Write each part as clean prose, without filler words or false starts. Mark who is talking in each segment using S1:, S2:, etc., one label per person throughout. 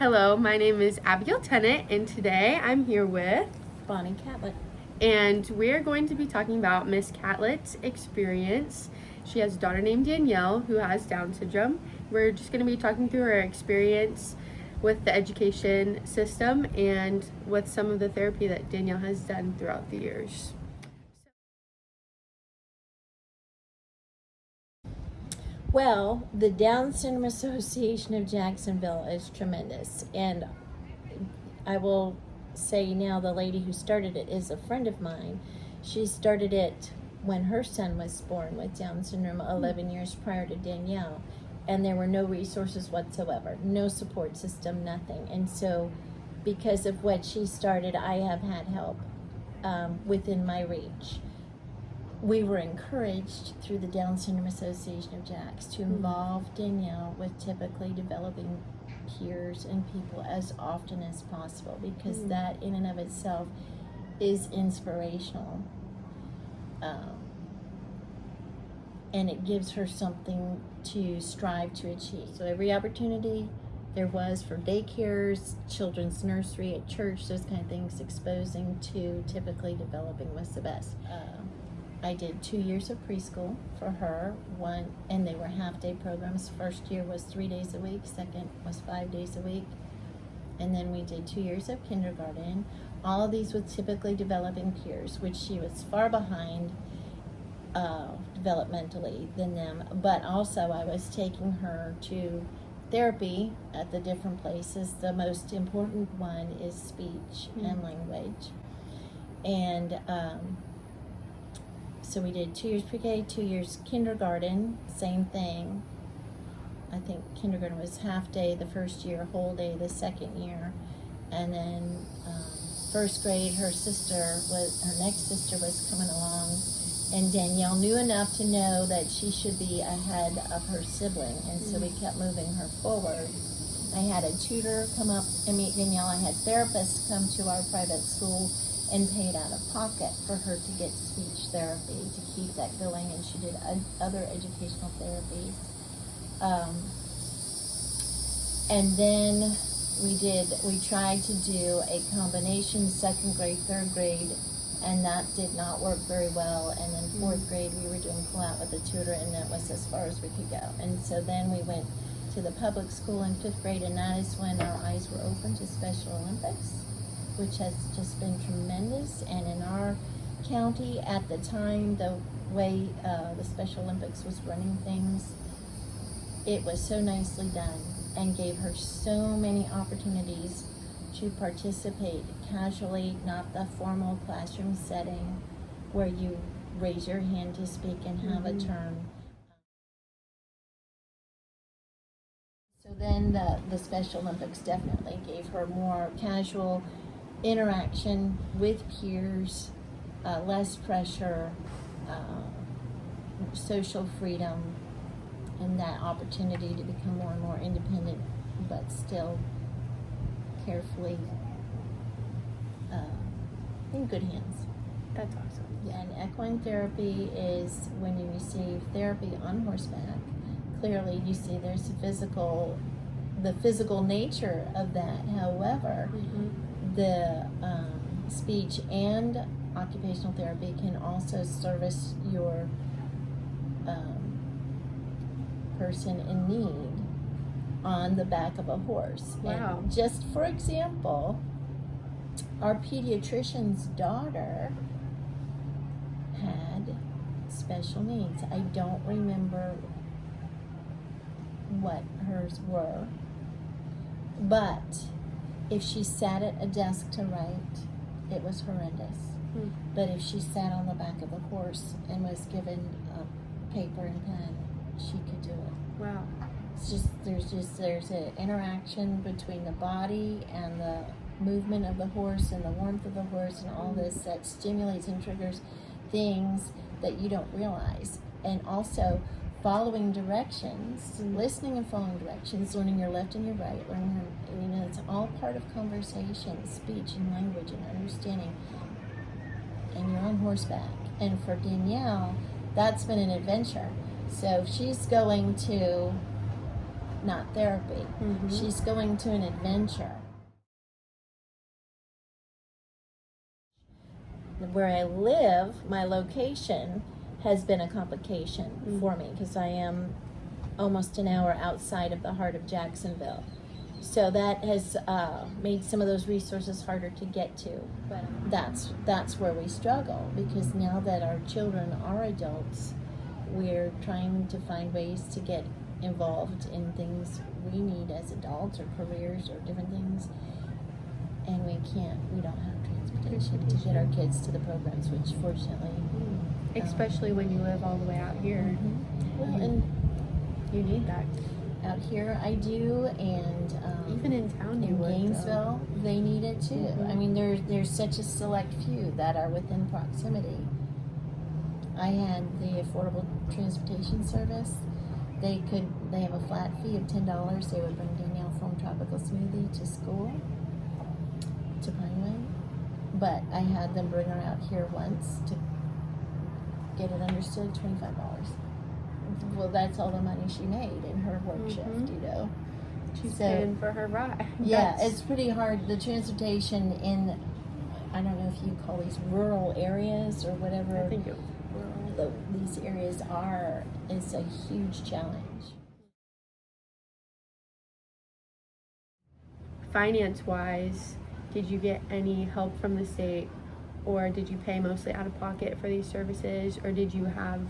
S1: Hello, my name is Abigail Tennant, and today I'm here with
S2: Bonnie Catlett.
S1: and we're going to be talking about Miss Catlett's experience. She has a daughter named Danielle who has Down syndrome. We're just going to be talking through her experience with the education system and with some of the therapy that Danielle has done throughout the years.
S2: Well, the Down Syndrome Association of Jacksonville is tremendous, and I will say now the lady who started it is a friend of mine. She started it when her son was born with Down syndrome 11 years prior to Danielle, and there were no resources whatsoever, no support system, nothing. And so because of what she started, I have had help within my reach. We were encouraged through the Down Syndrome Association of Jacks to involve Danielle with typically developing peers and people as often as possible, because that in and of itself is inspirational. And it gives her something to strive to achieve. So every opportunity there was for daycares, children's nursery at church, those kind of things, exposing to typically developing was the best. I did 2 years of preschool for her, and they were half-day programs. First year was 3 days a week, second was 5 days a week. And then we did 2 years of kindergarten. All of these with typically developing peers, which she was far behind developmentally than them. But also I was taking her to therapy at the different places. The most important one is speech and language. And so we did 2 years pre-K, 2 years kindergarten, same thing. I think kindergarten was half day the first year, whole day the second year. And then first grade, her next sister was coming along, and Danielle knew enough to know that she should be ahead of her sibling, and so we kept moving her forward. I had a tutor come up and meet Danielle. I had therapists come to our private school and paid out of pocket for her to get speech therapy to keep that going, and she did other educational therapies. And then we tried to do a combination second grade, third grade, and that did not work very well. And then fourth grade we were doing pull out with a tutor, and that was as far as we could go. And so then we went to the public school in fifth grade, and that is when our eyes were open to Special Olympics, which has just been tremendous. And in our county at the time, the way the Special Olympics was running things, it was so nicely done and gave her so many opportunities to participate casually, not the formal classroom setting where you raise your hand to speak and have a turn. So then the Special Olympics definitely gave her more casual interaction with peers, less pressure, social freedom, and that opportunity to become more and more independent, but still carefully in good hands.
S1: That's awesome.
S2: Yeah, and equine therapy is when you receive therapy on horseback. Clearly, you see there's the physical nature of that. However, the speech and occupational therapy can also service your person in need on the back of a horse.
S1: Wow.
S2: And just for example, our pediatrician's daughter had special needs. I don't remember what hers were, but if she sat at a desk to write, it was horrendous. But if she sat on the back of a horse and was given a paper and pen, she could do it.
S1: Wow.
S2: It's there's an interaction between the body and the movement of the horse and the warmth of the horse and all this that stimulates and triggers things that you don't realize. And also following directions, listening and following directions, learning your left and your right, it's all part of conversation, speech and language and understanding. And you're on horseback. And for Danielle, that's been an adventure. So she's going to not therapy. She's going to an adventure. Where I live, my location has been a complication for me because I am almost an hour outside of the heart of Jacksonville. So that has made some of those resources harder to get to. But that's where we struggle, because now that our children are adults, we're trying to find ways to get involved in things we need as adults, or careers, or different things. And we don't have transportation to get our kids to the programs, which fortunately...
S1: Especially when you live all the way out here.
S2: Well, and
S1: you need that.
S2: Out here I do, and
S1: even in town
S2: in Gainesville, they need it too. I mean, there's such a select few that are within proximity. I had the affordable transportation service. They have a flat fee of $10. They would bring Danielle Foam Tropical Smoothie to school, to Pineway. But I had them bring her out here once to get it understood, $25. Well, that's all the money she made in her work shift, you know.
S1: She's paying for her ride.
S2: Yeah, it's pretty hard. The transportation in, I don't know if you call these rural areas or whatever.
S1: I think it was rural.
S2: These areas is a huge challenge.
S1: Finance-wise, did you get any help from the state, or did you pay mostly out of pocket for these services, or did you have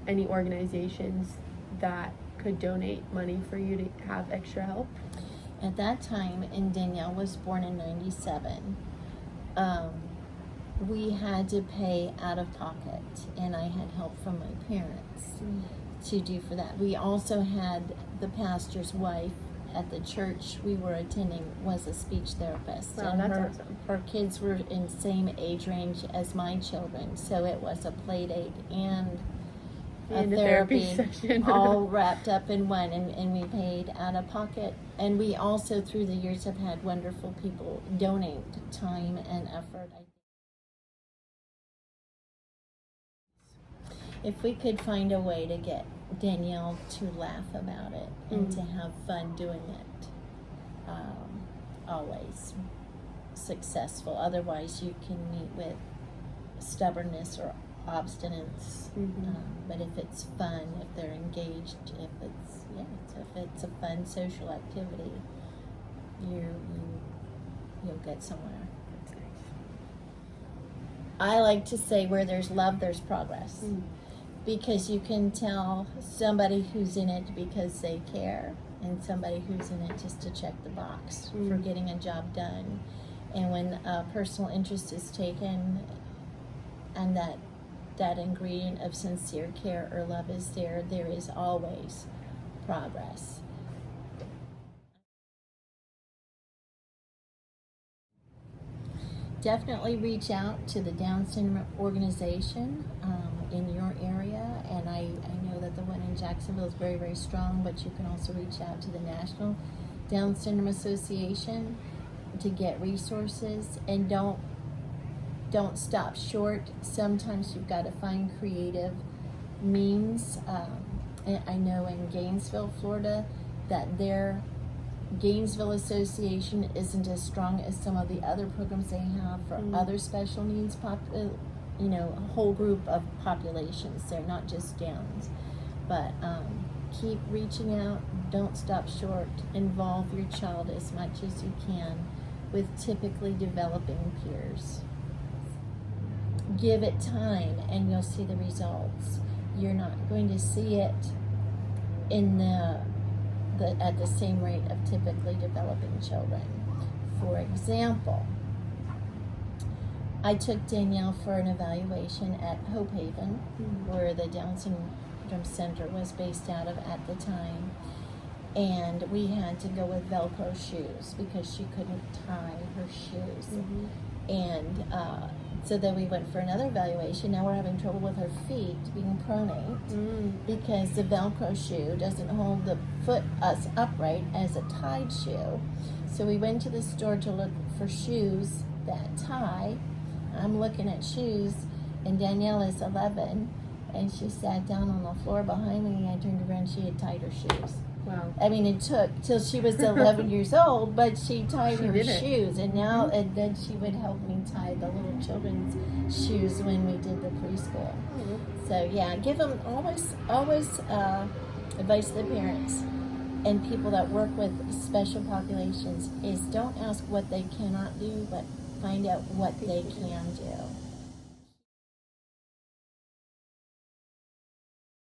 S1: any organizations that could donate money for you to have extra help?
S2: At that time, and Danielle was born in 97, we had to pay out of pocket, and I had help from my parents to do for that. We also had the pastor's wife at the church we were attending was a speech therapist.
S1: Wow,
S2: and
S1: that's awesome.
S2: Her kids were in the same age range as my children, so it was a play date and a therapy
S1: session
S2: all wrapped up in one, and we paid out of pocket. And we also through the years have had wonderful people donate time and effort. If we could find a way to get Danielle to laugh about it and to have fun doing it, always successful. Otherwise you can meet with stubbornness or obstinance, but if it's fun, if they're engaged, if it's a fun social activity, you'll get somewhere.
S1: That's nice.
S2: I like to say where there's love, there's progress, because you can tell somebody who's in it because they care, and somebody who's in it just to check the box for getting a job done. And when personal interest is taken, and that ingredient of sincere care or love is there is always progress. Definitely reach out to the Down syndrome organization in your area, and I know that the one in Jacksonville is very, very strong, but you can also reach out to the National Down Syndrome Association to get resources. And don't stop short. Sometimes you've got to find creative means. And I know in Gainesville, Florida, that their Gainesville Association isn't as strong as some of the other programs they have for other special needs, a whole group of populations. They're not just Downs. But keep reaching out. Don't stop short. Involve your child as much as you can with typically developing peers. Give it time and you'll see the results. You're not going to see it in at the same rate of typically developing children. For example, I took Danielle for an evaluation at Hope Haven, where the Down Syndrome Center was based out of at the time. And we had to go with Velcro shoes because she couldn't tie her shoes. And so then we went for another evaluation. Now we're having trouble with her feet being pronate because the Velcro shoe doesn't hold us upright as a tied shoe. So we went to the store to look for shoes that tie. I'm looking at shoes, and Danielle is 11, and she sat down on the floor behind me, and I turned around, she had tied her shoes.
S1: Wow.
S2: I mean, it took till she was 11 years old, but she tied her
S1: did it.
S2: shoes, and now and then she would help me tie the little children's shoes when we did the preschool. So yeah, give them always advice to the parents and people that work with special populations is don't ask what they cannot do, but find out what they can do.